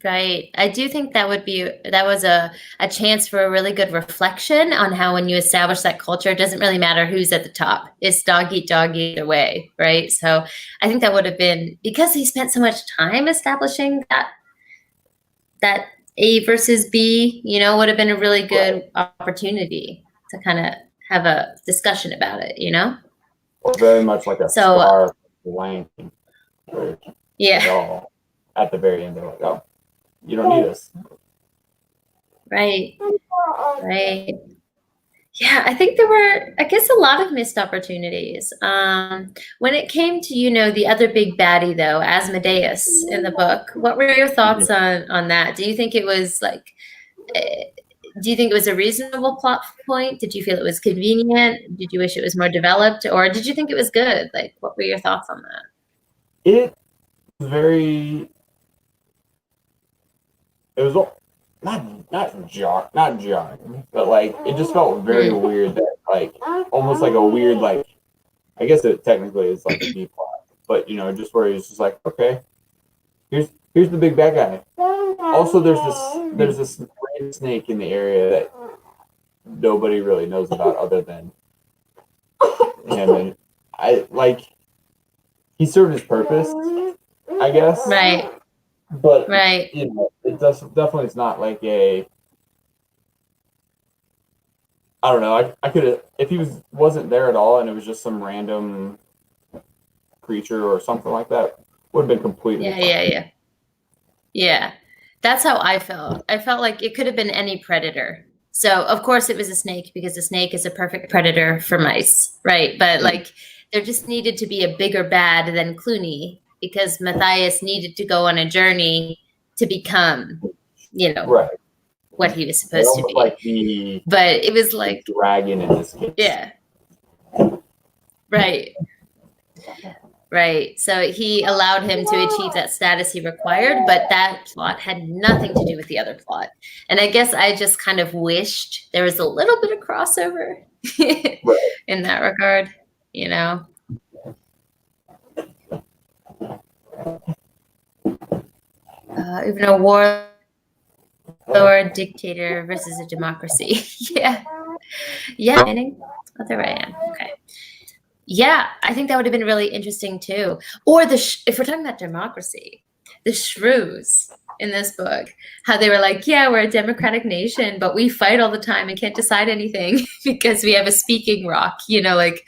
Right. I do think that was a chance for a really good reflection on how when you establish that culture, it doesn't really matter who's at the top. It's dog eat dog either way, right? So I think that would have been, because he spent so much time establishing that A versus B, you know, would have been a really good opportunity to kind of have a discussion about it, you know? Or very much like a star blank. Yeah. At the very end, they're like, oh, you don't need us. Right. Right. Yeah, I think there were, I guess, a lot of missed opportunities. When it came to, you know, the other big baddie, though, Asmodeus in the book, what were your thoughts on that? Do you think it was like, do you think it was a reasonable plot point? Did you feel it was convenient? Did you wish it was more developed? Or did you think it was good? Like, what were your thoughts on that? It was not jarring, but like it just felt very weird that like almost like a weird, like, I guess it technically is like a B plot, but you know, just where it's just like, okay, here's the big bad guy. Also, there's this random snake in the area that nobody really knows about other than him, and I like he served his purpose, I guess. Right. But you know, it definitely is not like a. I don't know. I could have, if he wasn't there at all and it was just some random creature or something like that, would have been completely fine. Yeah. That's how I felt. I felt like it could have been any predator. So of course it was a snake, because a snake is a perfect predator for mice, right? But like there just needed to be a bigger bad than Cluny, because Matthias needed to go on a journey to become, you know, what he was supposed to be. Like but it was like dragon in this case. Yeah. Right. So he allowed him to achieve that status he required, but that plot had nothing to do with the other plot. And I guess I just kind of wished there was a little bit of crossover in that regard, you know? Even a warlord dictator versus a democracy. Yeah. Oh, there I am. Okay. Yeah, I think that would have been really interesting too. Or if we're talking about democracy, the shrews in this book, how they were like, yeah, we're a democratic nation, but we fight all the time and can't decide anything because we have a speaking rock. You know, like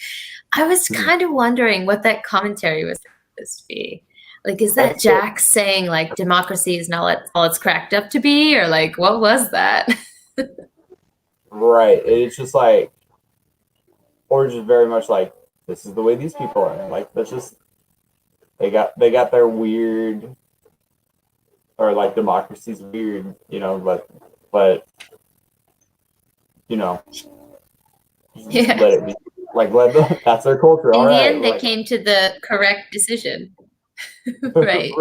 I was kind of wondering what that commentary was supposed to be. Like, is that Jack saying like democracy is not all it's cracked up to be, or like what was that? Right. It's just like, or just very much like, this is the way these people are. Like, that's just, they got their weird, or like democracy's weird, you know, but you know, let it be. Like, that's their culture. In the end, they came to the correct decision. Right.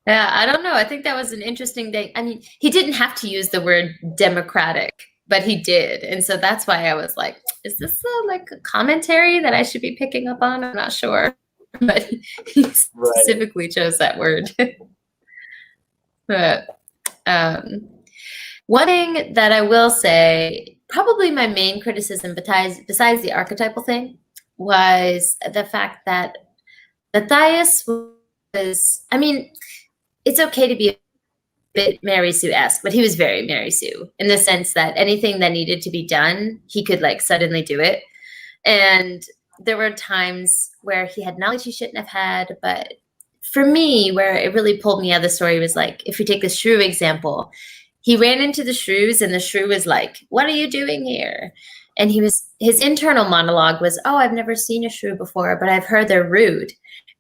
Yeah, I don't know. I think that was an interesting thing. I mean, he didn't have to use the word democratic, but he did. And so that's why I was like, is this like a commentary that I should be picking up on? I'm not sure. But he specifically chose that word. But one thing that I will say, probably my main criticism besides the archetypal thing, was the fact that Matthias was, I mean, it's okay to be a bit Mary Sue-esque, but he was very Mary Sue in the sense that anything that needed to be done, he could like suddenly do it. And there were times where he had knowledge he shouldn't have had, but for me, where it really pulled me out of the story was like, if we take the shrew example, he ran into the shrews and the shrew was like, what are you doing here? And his internal monologue was, oh, I've never seen a shrew before, but I've heard they're rude.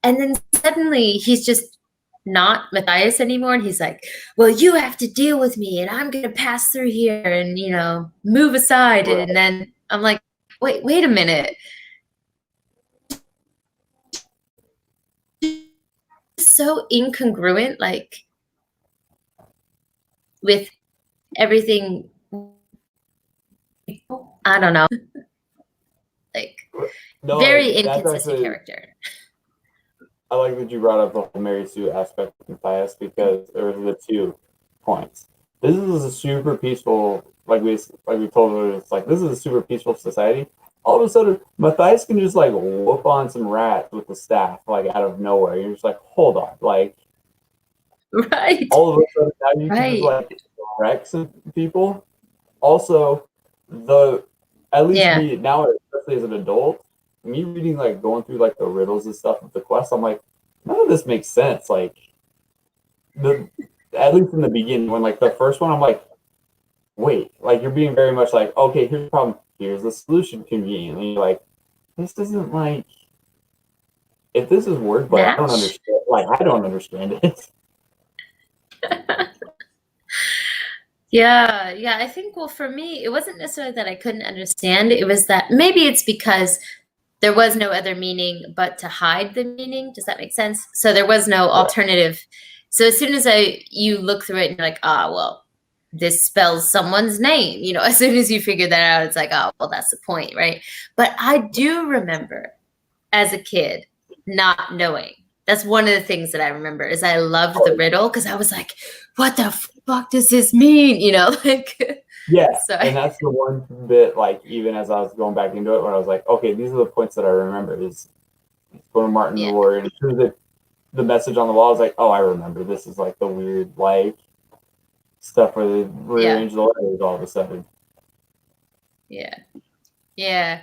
And then suddenly he's just not Matthias anymore. And he's like, well, you have to deal with me and I'm going to pass through here and, you know, move aside. And then I'm like, wait a minute. so incongruent, like with everything. I don't know, like very inconsistent character. I like that you brought up the whole Mary Sue aspect of Matthias, because there were the 2 points. This is a super peaceful, like we told her, it's like, this is a super peaceful society. All of a sudden, Matthias can just like whoop on some rats with the staff, like out of nowhere. You're just like, hold on, like, right? All of a sudden now you can just like wreck some people. Also, at least me now, especially as an adult, me reading, like, going through like the riddles and stuff of the quest, I'm like, none of this makes sense. Like, at least in the beginning, when like the first one, I'm like, wait, like, you're being very much like, okay, here's the problem, here's the solution conveniently. And you're like, this doesn't, like, if this is wordplay, I don't understand. Like, I don't understand it. Yeah, I think, well, for me, it wasn't necessarily that I couldn't understand. It was that maybe it's because there was no other meaning but to hide the meaning. Does that make sense? So there was no alternative. So as soon as you look through it and you're like, well, this spells someone's name, you know, as soon as you figure that out, it's like, oh, well, that's the point, right? But I do remember as a kid not knowing. That's one of the things that I remember is I loved the riddle because I was like, what the fuck does this mean? You know, like. Yeah, so and that's the one bit, like, even as I was going back into it, when I was like, okay, these are the points that I remember. Is going to Martin the Warrior, and as soon as the message on the wall, I was like, oh, I remember. This is like the weird, like, stuff where they rearrange the letters all of a sudden. Yeah.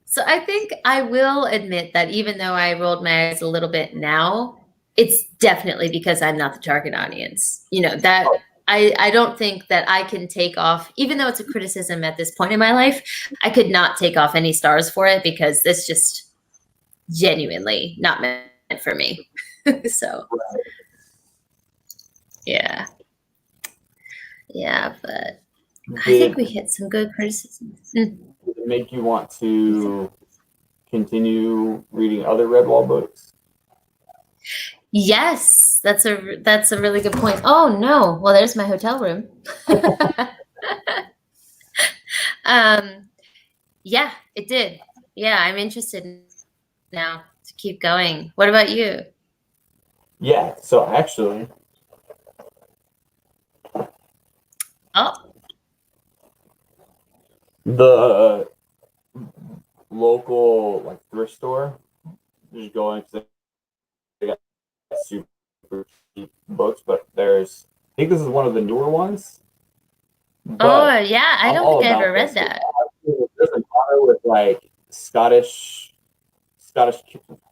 So I think I will admit that even though I rolled my eyes a little bit now, it's definitely because I'm not the target audience. You know, that I don't think that I can take off, even though it's a criticism at this point in my life, I could not take off any stars for it because this just genuinely not meant for me. So, yeah, but I think we hit some good criticisms. Did it make you want to continue reading other Redwall books? Yes, that's a really good point. Oh no, well, there's my hotel room. Yeah, it did. Yeah, I'm interested now to keep going. What about you? Yeah, so actually, the local, like, thrift store, just going to, they got super cheap books, but I think this is one of the newer ones. Oh yeah, I don't think I ever read that. There's an author with like Scottish, there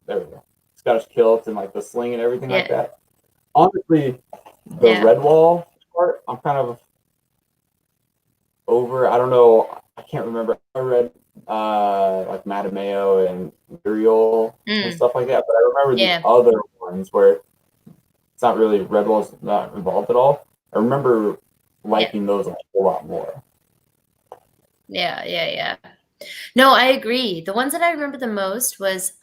we go, Scottish kilts and like the sling and everything like that. Honestly, the Redwall part, I'm kind of over. I don't know. I can't remember. I read like Matameo and Muriel and stuff like that, but I remember the other ones where it's not really, Redwall's not involved at all. I remember liking those a whole lot more. Yeah. No, I agree. The ones that I remember the most was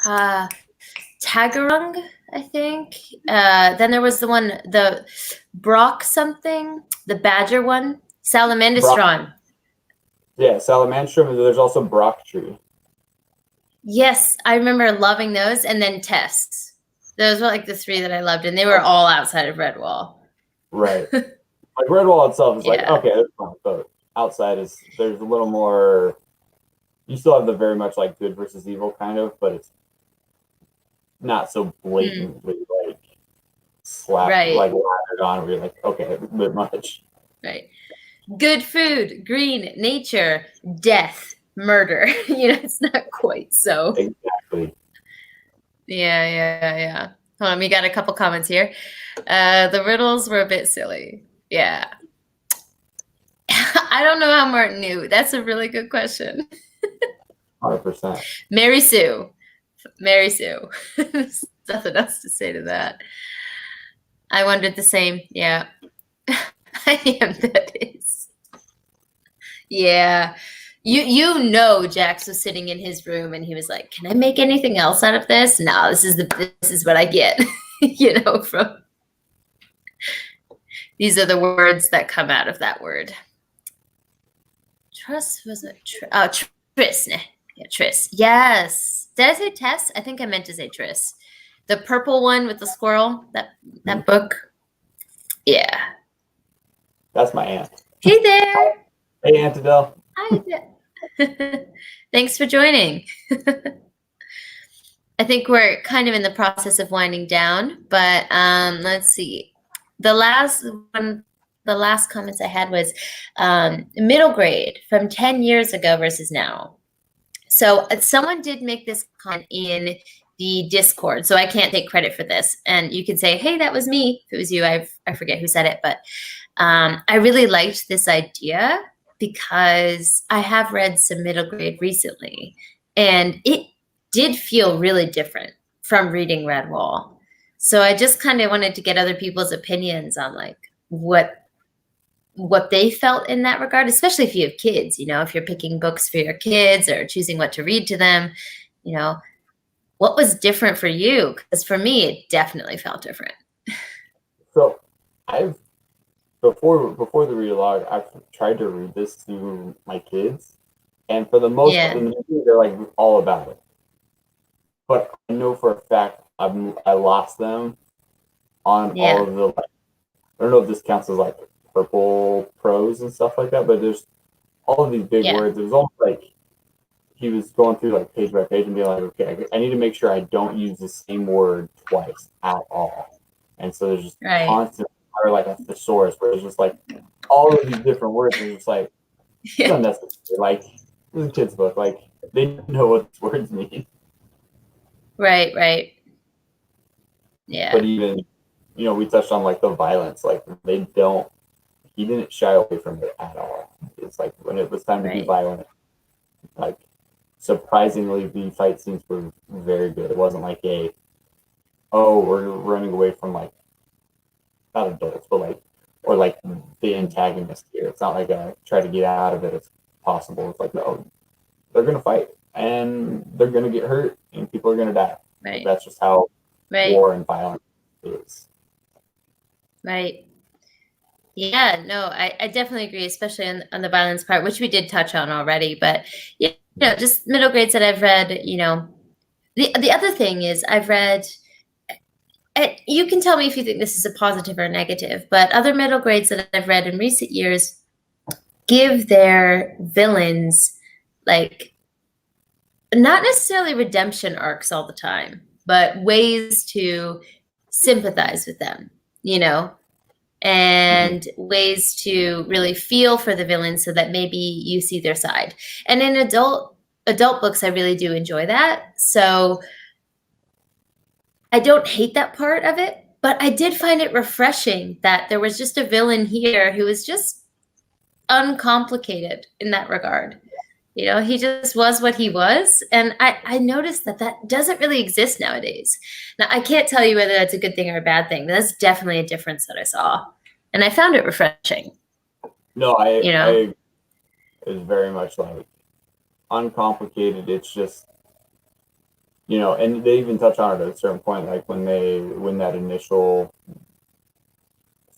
Tagarung, I think. Then there was the Brock something, the Badger one, Salamandastron. Yeah, Salamandastron, and there's also Brock Tree. Yes, I remember loving those, and then Tests. Those were like the 3 that I loved, and they were all outside of Redwall. Right. Like, Redwall itself is like, okay, that's fine, but outside there's a little more, you still have the very much like good versus evil kind of, but it's not so blatantly like slapped, like lathered on where you're like, okay, a bit much. Right. Good food, green, nature, death, murder. You know, it's not quite so. Exactly. Yeah. Hold on, we got a couple comments here. The riddles were a bit silly. Yeah. I don't know how Martin knew. That's a really good question. 100%. Mary Sue. There's nothing else to say to that. I wondered the same. Yeah. I am, that is. Yeah. You know, Jax was sitting in his room and he was like, can I make anything else out of this? No, this is what I get. from these are the words that come out of that word. Truss was a Tris. Yeah, Tris. Yes. Did I say Tess? I think I meant to say Tris. The purple one with the squirrel. That book. Yeah. That's my aunt. Hey there. Hey, Aunt Adele. Hi there. Thanks for joining. I think we're kind of in the process of winding down, but let's see. The last comments I had was middle grade from 10 years ago versus now. So someone did make this comment in the Discord, so I can't take credit for this. And you can say, hey, that was me. If it was you, I forget who said it, but I really liked this idea because I have read some middle grade recently, and it did feel really different from reading Redwall. So I just kind of wanted to get other people's opinions on like what they felt in that regard, especially if you have kids, if you're picking books for your kids or choosing what to read to them, what was different for you? Because for me, it definitely felt different. So before the read log, I've tried to read this to my kids, and for the most part, they're like all about it. But I know for a fact I lost them on all of the. I don't know if this counts as like purple prose and stuff like that, but there's all of these big words. It was almost like he was going through like page by page and being like, okay, I need to make sure I don't use the same word twice at all. And so there's just constant, or like a thesaurus, where it's just like all of these different words, and it's just like it's unnecessary. Like this is a kid's book, like they know what these words mean. Right. Yeah. But even we touched on like the violence, like he didn't shy away from it at all. It's like when it was time to be violent, like surprisingly the fight scenes were very good. It wasn't like we're running away from like not adults, but like the antagonist here. It's not like try to get out of it as possible. It's like, no, they're gonna fight and they're gonna get hurt and people are gonna die. Right. That's just how war and violence is. Right. Yeah, no, I definitely agree, especially on the violence part, which we did touch on already. But just middle grades that I've read, the other thing is I've read. You can tell me if you think this is a positive or negative, but other middle grades that I've read in recent years give their villains like not necessarily redemption arcs all the time, but ways to sympathize with them, and ways to really feel for the villain so that maybe you see their side. And in adult books, I really do enjoy that. So I don't hate that part of it, but I did find it refreshing that there was just a villain here who was just uncomplicated in that regard. He just was what he was. And I noticed that doesn't really exist nowadays. Now, I can't tell you whether that's a good thing or a bad thing. That's definitely a difference that I saw. And I found it refreshing. No, it was very much like uncomplicated. It's just, and they even touch on it at a certain point, like when they win that initial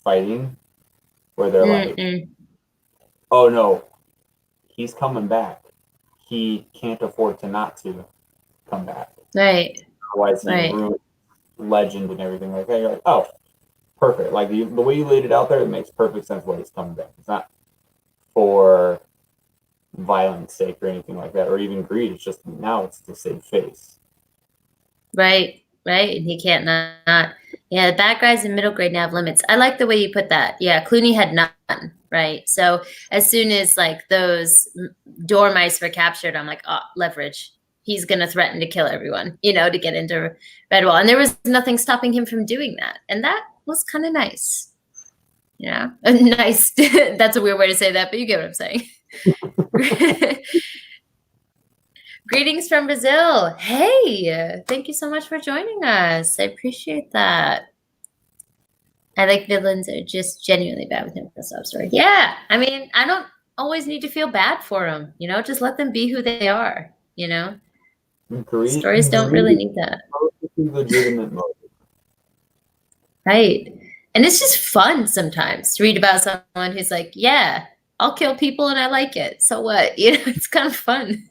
fighting where they're like, oh no, he's coming back. He can't afford to not to come back. Right. Otherwise, he ruins legend and everything like that. You're like, oh, perfect. Like the way you laid it out there, it makes perfect sense why he's coming back. It's not for violence sake or anything like that, or even greed. It's just now it's to save face. Right. And he can't not. Yeah, the bad guys in middle grade now have limits. I like the way you put that. Yeah, Cluny had none. Right. So as soon as like those dormice were captured, I'm like, oh, leverage. He's going to threaten to kill everyone, to get into Redwall. And there was nothing stopping him from doing that. And that was kind of nice. Nice. That's a weird way to say that, but you get what I'm saying. Greetings from Brazil. Hey, thank you so much for joining us. I appreciate that. I like villains that are just genuinely bad with him for the sub story. Yeah, I mean, I don't always need to feel bad for them. Just let them be who they are. Stories don't really need that. Legitimate motive. Right. And it's just fun sometimes to read about someone who's like, yeah, I'll kill people and I like it. So what? It's kind of fun.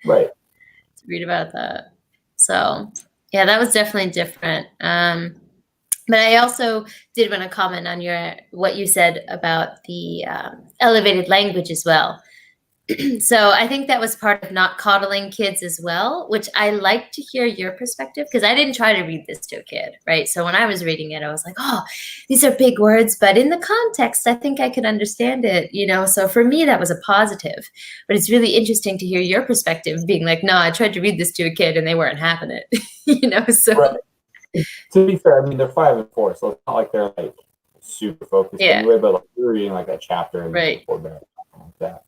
Right. To read about that. So yeah, that was definitely different. But I also did want to comment on what you said about the elevated language as well. So I think that was part of not coddling kids as well, which I like to hear your perspective, because I didn't try to read this to a kid, right? So when I was reading it, I was like, oh, these are big words, but in the context, I think I could understand it, So for me, that was a positive. But it's really interesting to hear your perspective, being like, no, I tried to read this to a kid and they weren't having it, So right. To be fair, I mean, they're 5 and 4, so it's not like they're like super focused anyway. But like you're reading like a chapter and before bed, something like that.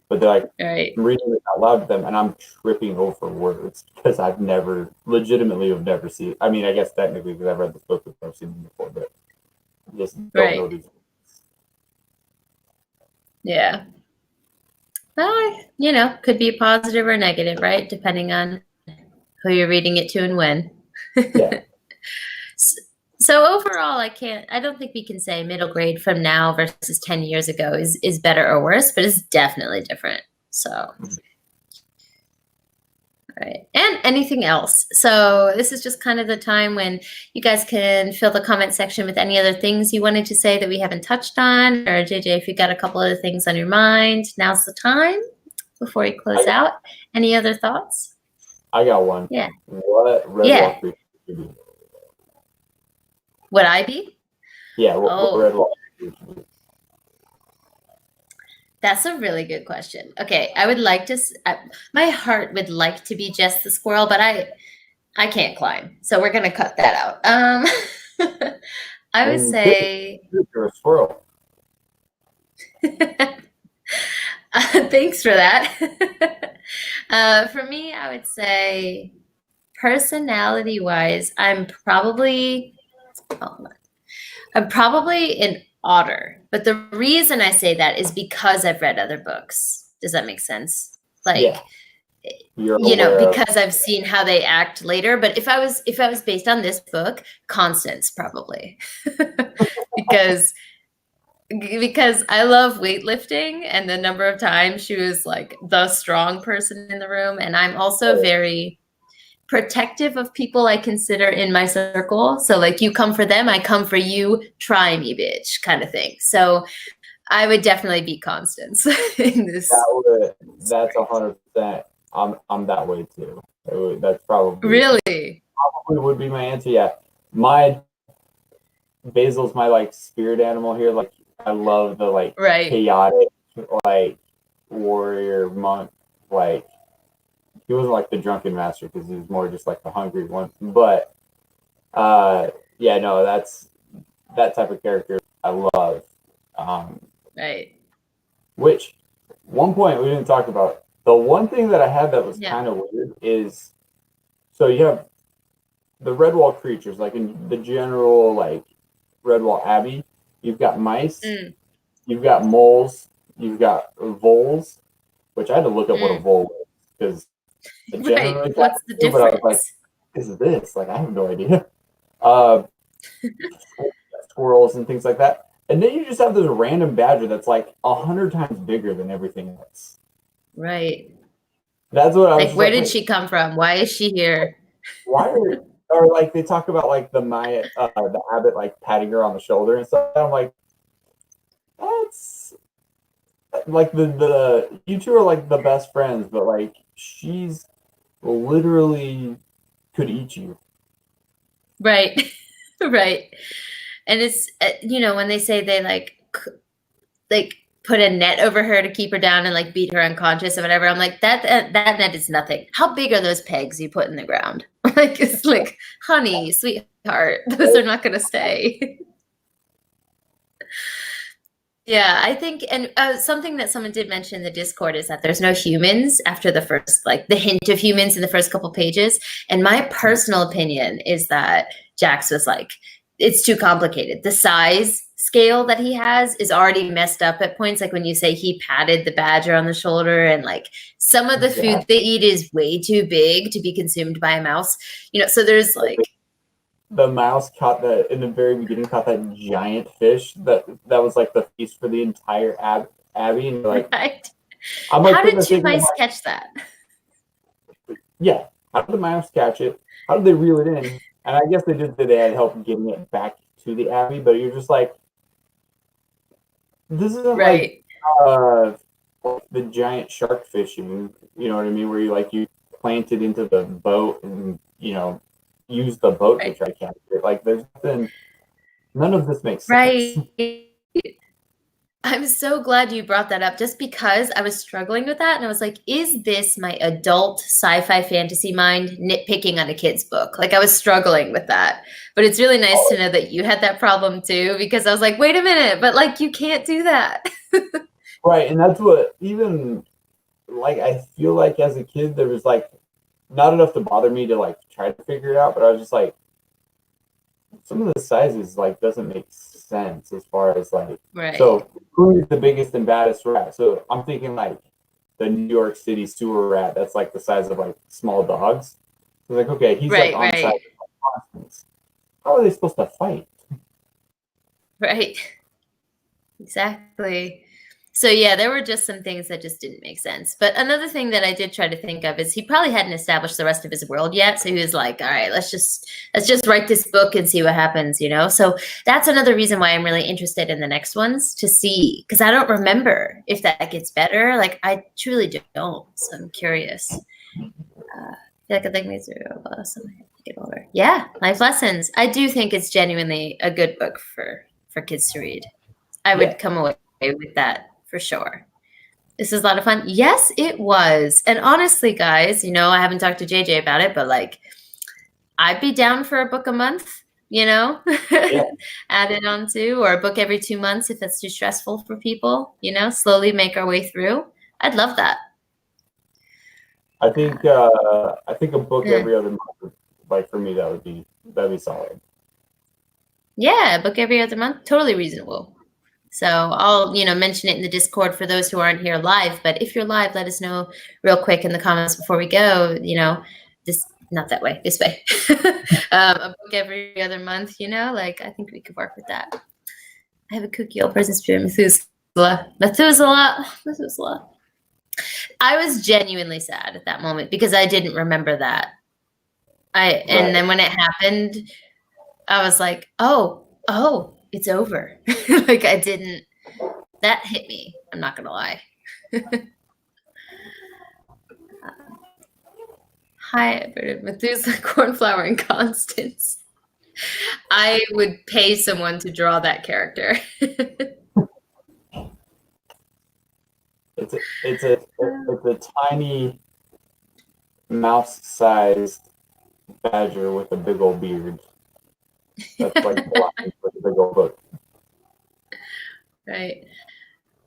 But they're like, I'm reading it out loud to them, and I'm tripping over words because I've legitimately have never seen. I mean, I guess technically because I've read this book, I've never seen them before, but I just don't know these words. Yeah. Well, could be positive or negative, right? Depending on who you're reading it to and when. Yeah. So overall, I don't think we can say middle grade from now versus 10 years ago is better or worse, but it's definitely different. So, right. And anything else. So this is just kind of the time when you guys can fill the comment section with any other things you wanted to say that we haven't touched on, or JJ, if you got a couple other things on your mind, now's the time before we close out. Any other thoughts? I got one. Yeah. What Redwall creature would you be? Would I be? Yeah, what Redwall creature would you be? That's a really good question. Okay, I would like to. My heart would like to be just the squirrel, but I can't climb, so we're gonna cut that out. I would say you're a squirrel. Thanks for that. For me, I would say personality-wise, I'm probably an otter. But the reason I say that is because I've read other books. Does that make sense? Like, because I've seen how they act later. But if I was based on this book, Constance probably, because I love weightlifting and the number of times she was like the strong person in the room, and I'm also very protective of people I consider in my circle. So like, you come for them, I come for you, try me, bitch, kind of thing. So I would definitely be Constance in this. That's 100%. I'm that way too. That's probably would be my answer. Yeah, my Basil's my like spirit animal here. Like I love the like chaotic like warrior monk. Like he wasn't like the drunken master because he was more just like the hungry one. But yeah, no, that's that type of character I love. Which one point we didn't talk about. The one thing that I had that was kind of weird is, so you have the Redwall creatures, like in the general like Redwall Abbey, you've got mice, you've got moles, you've got voles, which I had to look up what a vole is because generally what's the difference? But I was like, is this? Like I have no idea. Squirrels and things like that. And then you just have this random badger that's like 100 times bigger than everything else. Right. That's what I was like. Where did she come from? Why is she here? Or like they talk about like the abbot like patting her on the shoulder and stuff. I'm like, that's like the you two are like the best friends, but like she's literally could eat you. Right. Right. And it's when they say they like put a net over her to keep her down and like beat her unconscious or whatever, I'm like, that net is nothing. How big are those pegs you put in the ground? Like, it's like, honey, sweetheart, those are not gonna stay. Yeah, I think, and something that someone did mention in the Discord is that there's no humans after the first, like the hint of humans in the first couple pages. And my personal opinion is that Jax was like, it's too complicated. The size scale that he has is already messed up at points. Like when you say he patted the badger on the shoulder, and like some of the food they eat is way too big to be consumed by a mouse. So there's like, the mouse caught that in the very beginning, caught that giant fish that was like the feast for the entire abbey, and like, right. I'm like, How did two thinking, mice catch that? yeah, how did the mouse catch it? How did they reel it in? And I guess they had help getting it back to the abbey, but you're just like, this isn't Right. like the giant shark fishing, you know what I mean? Where you plant it into the boat and use the boat to try to catch it. Like there's none of this makes sense. Right. I'm so glad you brought that up just because I was struggling with that. And I was like, is this my adult sci-fi fantasy mind nitpicking on a kid's book? Like I was struggling with that. But it's really nice to know that you had that problem too, because I was like, wait a minute, but like you can't do that. Right. And that's what even like I feel like as a kid there was like not enough to bother me to like try to figure it out, but I was just like, some of the sizes like doesn't make sense as far as like so who is the biggest and baddest rat? So I'm thinking like the New York City sewer rat that's like the size of like small dogs. So like, okay, he's like on size of Constance. How are they supposed to fight? Right. Exactly. So yeah, there were just some things that just didn't make sense. But another thing that I did try to think of is he probably hadn't established the rest of his world yet. So he was like, all right, let's just write this book and see what happens, you know? So that's another reason why I'm really interested in the next ones to see, because I don't remember if that gets better. Like I truly don't. So I'm curious. I feel like I think these are get older. Yeah, life lessons. I do think it's genuinely a good book for kids to read. I would come away with that for sure. This is a lot of fun. Yes, it was. And honestly, guys, I haven't talked to JJ about it, but like, I'd be down for a book a month, added on to, or a book every 2 months if that's too stressful for people, slowly make our way through. I'd love that. I think a book every other month, like for me, that'd be solid. Yeah, a book every other month, totally reasonable. So I'll, mention it in the Discord for those who aren't here live. But if you're live, let us know real quick in the comments before we go. Not that way, this way. A book every other month. Like I think we could work with that. I have a kooky old present spirit, Methuselah. I was genuinely sad at that moment because I didn't remember that. And then when it happened, I was like, oh, it's over. Like that hit me. I'm not going to lie. Hi, Methuselah, Cornflower, and Constance. I would pay someone to draw that character. It's a tiny mouse-sized badger with a big old beard. That's like blind with a big old book. Right.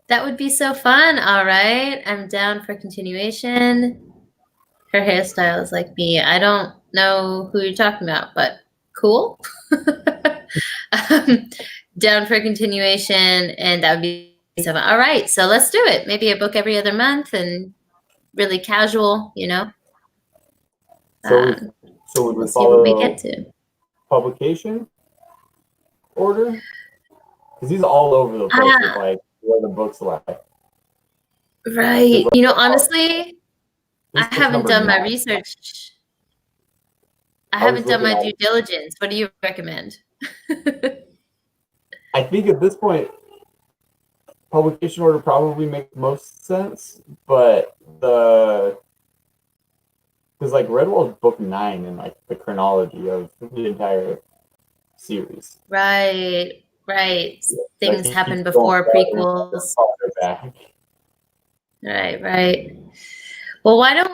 That would be so fun. All right. I'm down for continuation. Her hairstyle is like me. I don't know who you're talking about, but cool. Down for continuation, and that would be so fun. All right. So let's do it. Maybe a book every other month and really casual, So would we we'll see follow what we get to. Publication order? Because he's all over the place with like where the books lie. Right. Honestly, I haven't done my research. I haven't done my due diligence. What do you recommend? I think at this point, publication order probably makes most sense, but because like Redwall is book 9 in like the chronology of the entire series. Right. Things like happen before prequels. Right. Well, why don't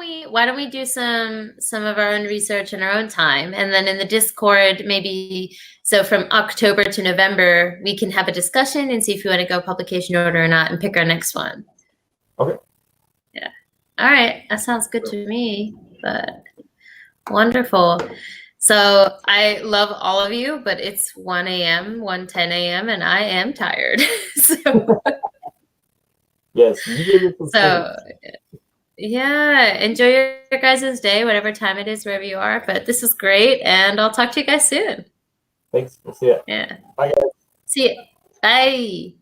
we do some of our own research in our own time, and then in the Discord, maybe so from October to November, we can have a discussion and see if we want to go publication order or not, and pick our next one. Okay. Yeah. All right. That sounds good to me. But wonderful. So I love all of you, but it's 1 a.m., 1:10 a.m., and I am tired. Yes, you gave it some yeah, enjoy your guys' day, whatever time it is, wherever you are. But this is great, and I'll talk to you guys soon. Thanks. We'll see you. Yeah. Bye, guys. See you. Bye.